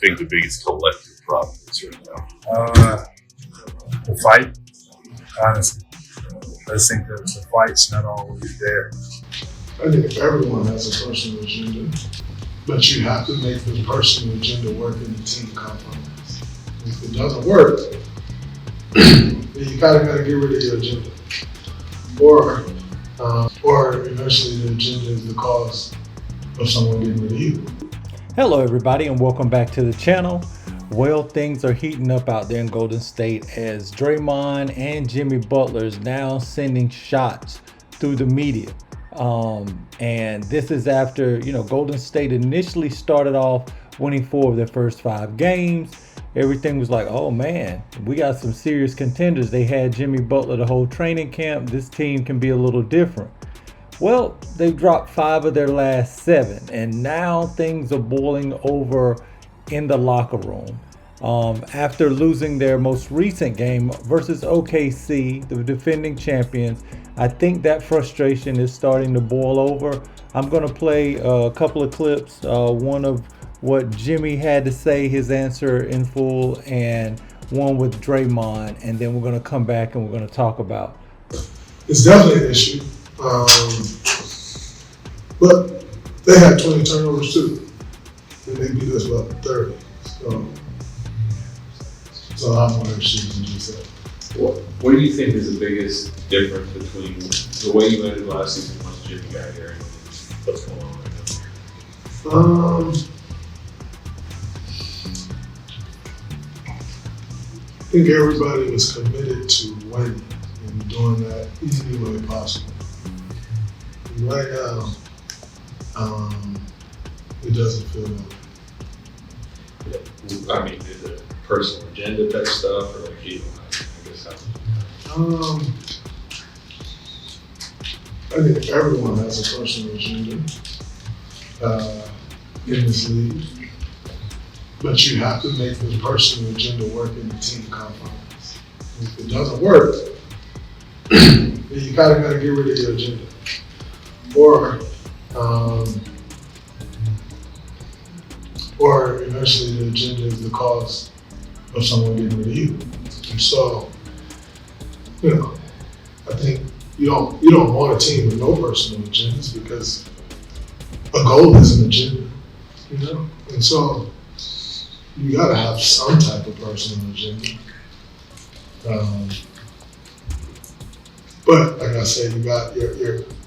think the biggest collective problem is right now? The fight, honestly. I just think that the fight's not always there. I think everyone has a personal agenda, but you have to make the personal agenda work in the team compromise. If it doesn't work, then you kind of got to get rid of your agenda. Or eventually the agenda is the cause of someone getting rid of you. Hello everybody and welcome back to the channel. Well, things are heating up out there in Golden State as Draymond and Jimmy Butler is now sending shots through the media. And this is after, Golden State initially started off winning 4 of their first 5 games. Everything was like, oh man, we got some serious contenders. They had Jimmy Butler the whole training camp. This team can be a little different. Well, they've dropped 5 of their last 7, and now things are boiling over in the locker room. After losing their most recent game versus OKC, the defending champions, I think that frustration is starting to boil over. I'm going to play a couple of clips, one of what Jimmy had to say, his answer in full, and one with Draymond, and then we're going to come back and we're going to talk about. It's definitely an issue. But they had 20 turnovers too, and they beat us by 30. So a lot more issues than just that. What do you think is the biggest difference between the way you ended last season once Jimmy got here and what's going on right now? I think everybody was committed to winning and doing that any way possible. Right now, it doesn't feel that way. I mean, is it personal agenda type stuff, or like, I guess I think everyone has a personal agenda in this league, but you have to make the personal agenda work in the team compromise. If it doesn't work, then you kind of got to get rid of your agenda. Or eventually the agenda is the cause of someone getting rid of you. And so, I think you don't want a team with no personal agendas, because a goal is an agenda, And so you gotta have some type of personal agenda. But like I said, you got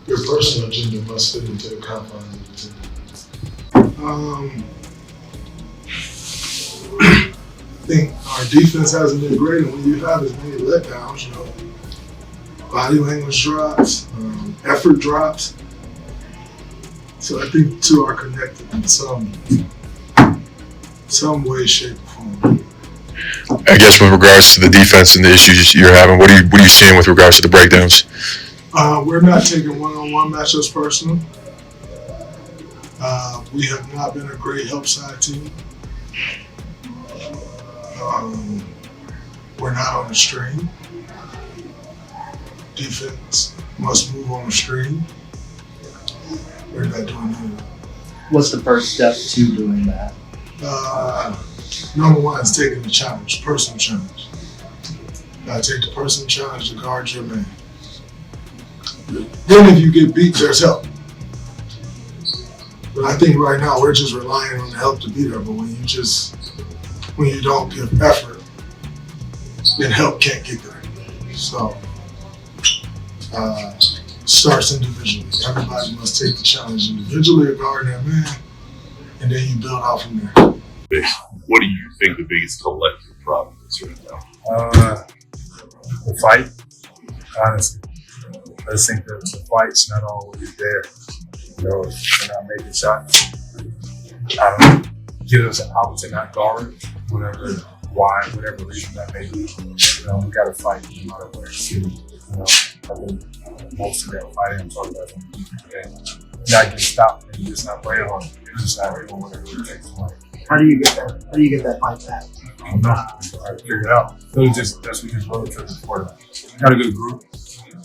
your personal agenda must fit into the confines of the team. I think our defense hasn't been great, and when you have as many letdowns, body language drops, effort drops. So I think the two are connected in some way, shape, or form. I guess with regards to the defense and the issues you're having, what are you seeing with regards to the breakdowns? We're not taking one-on-one matchups personal. We have not been a great help side team. We're not on the string. Defense must move on the string. We're not doing that. What's the first step to doing that? Number one is taking the challenge, personal challenge. Gotta take the personal challenge to guard your man. Then if you get beat, there's help. But I think right now we're just relying on the help to be there. But when you don't give effort, then help can't get there. So starts individually. Everybody must take the challenge individually of guarding their man, and then you build out from there. What do you think the biggest collective problem is right now? The fight, honestly. I just think that the fight's not always there. They're not making shots. Get us out to not guard, whatever reason that may be. We got to fight no matter what. I think most of that fighting I'm talking about in the defense game. Not getting stopped and just not playing hard. You're just not doing whatever it takes to win. How do you get that? How do you get that fight back? I don't know. I figured it out. That's because road trip is important. Got a good group.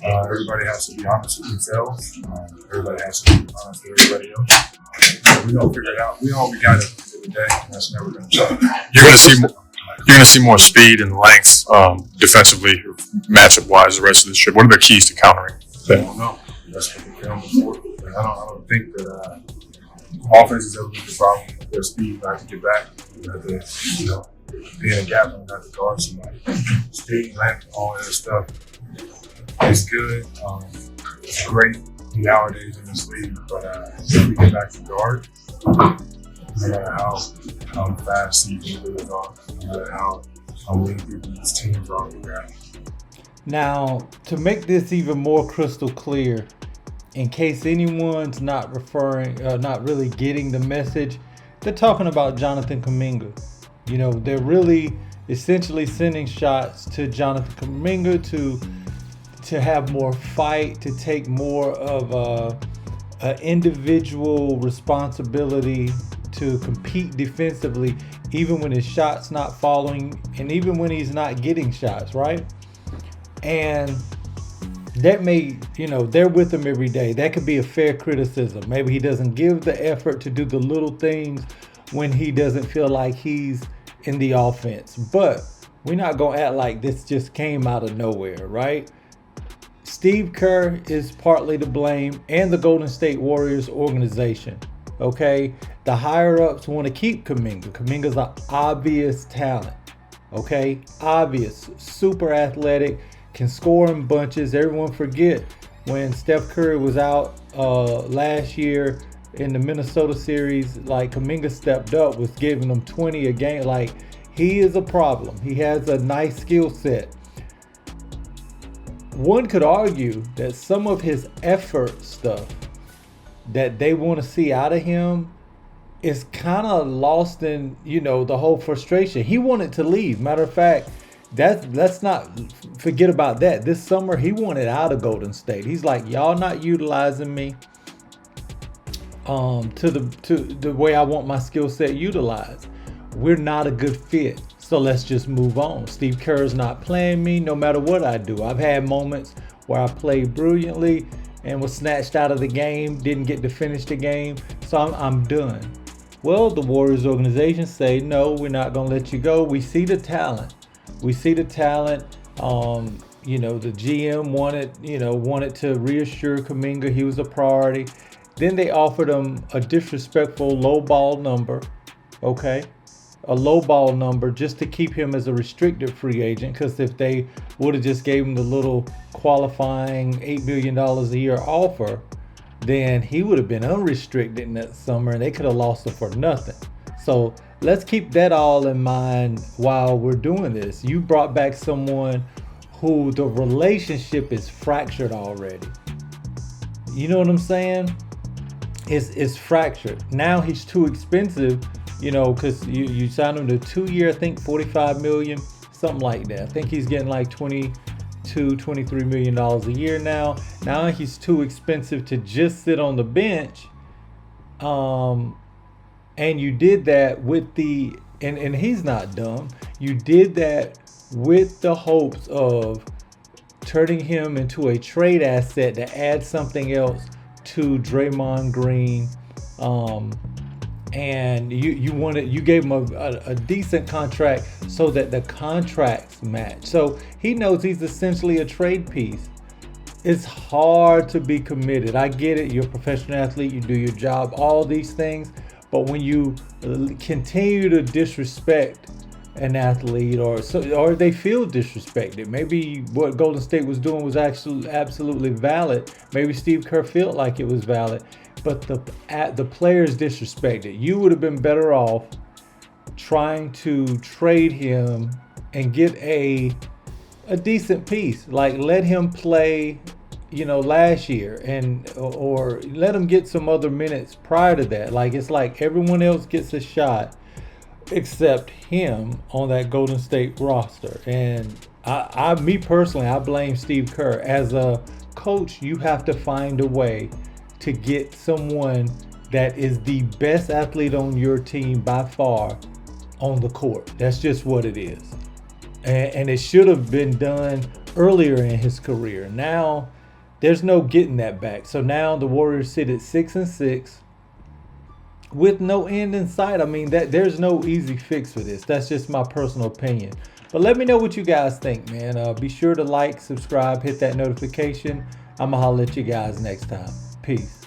Everybody has to be honest with themselves. Everybody has to be honest with everybody else. So we're gonna figure it out. We all we got it at the end of the day. That's never gonna change. You're gonna see more speed and length defensively, matchup wise, the rest of this trip. What are the keys to countering I that? don't know. That's what the film is for. And I don't think that offense is ever going to be a problem with their speed. Not to get back. You have to, be in a gap and not to guard somebody. Speed, length, all that stuff is good. It's great nowadays in this league. But if we get back to guard, no matter how fast these individuals are, no matter how lean these teams are, we got. Now, to make this even more crystal clear, in case anyone's not really getting the message, they're talking about Jonathan Kuminga. They're really essentially sending shots to Jonathan Kuminga to have more fight, to take more of an individual responsibility to compete defensively, even when his shot's not falling and even when he's not getting shots, right? And that may, they're with him every day. That could be a fair criticism. Maybe he doesn't give the effort to do the little things when he doesn't feel like he's in the offense. But we're not going to act like this just came out of nowhere, right? Steve Kerr is partly to blame, and the Golden State Warriors organization, okay? The higher-ups want to keep Kuminga. Kuminga's an obvious talent, okay? Obvious, super athletic, can score in bunches. Everyone forget when Steph Curry was out last year in the Minnesota series, like Kuminga stepped up, was giving them 20 a game. Like, he is a problem. He has a nice skill set. One could argue that some of his effort stuff that they want to see out of him is kind of lost in, the whole frustration. He wanted to leave. Matter of fact, let's not forget about that. This summer, he wanted out of Golden State. He's like, y'all not utilizing me to the way I want my skill set utilized. We're not a good fit. So let's just move on. Steve Kerr's not playing me no matter what I do. I've had moments where I played brilliantly and was snatched out of the game, didn't get to finish the game. So I'm done. Well, the Warriors organization say, no, we're not going to let you go. We see the talent. The GM wanted to reassure Kuminga he was a priority. Then they offered him a disrespectful low ball number, okay? A low ball number just to keep him as a restricted free agent, because if they would have just gave him the little qualifying $8 million a year offer, then he would have been unrestricted in that summer and they could have lost him for nothing. So let's keep that all in mind while we're doing this. You brought back someone who the relationship is fractured already. You know what I'm saying? It's fractured. Now he's too expensive, because you signed him to 2 year, I think $45 million, something like that. I think he's getting like $23 million a year now. Now he's too expensive to just sit on the bench. And you did that with and he's not dumb. You did that with the hopes of turning him into a trade asset to add something else to Draymond Green. And you gave him a decent contract so that the contracts match. So he knows he's essentially a trade piece. It's hard to be committed. I get it. You're a professional athlete. You do your job, all these things. But when you continue to disrespect an athlete or they feel disrespected, maybe what Golden State was doing was actually absolutely valid. Maybe Steve Kerr felt like it was valid, but the players disrespected. You would have been better off trying to trade him and get a decent piece. Like, let him play, last year or let him get some other minutes prior to that. Like, it's like everyone else gets a shot except him on that Golden State roster. And me personally, I blame Steve Kerr. As a coach, you have to find a way to get someone that is the best athlete on your team by far on the court. That's just what it is. And it should have been done earlier in his career. Now there's no getting that back. So now the Warriors sit at 6-6 with no end in sight. I mean, that there's no easy fix for this. That's just my personal opinion. But let me know what you guys think, man. Be sure to like, subscribe, hit that notification. I'm gonna holler at you guys next time. Peace.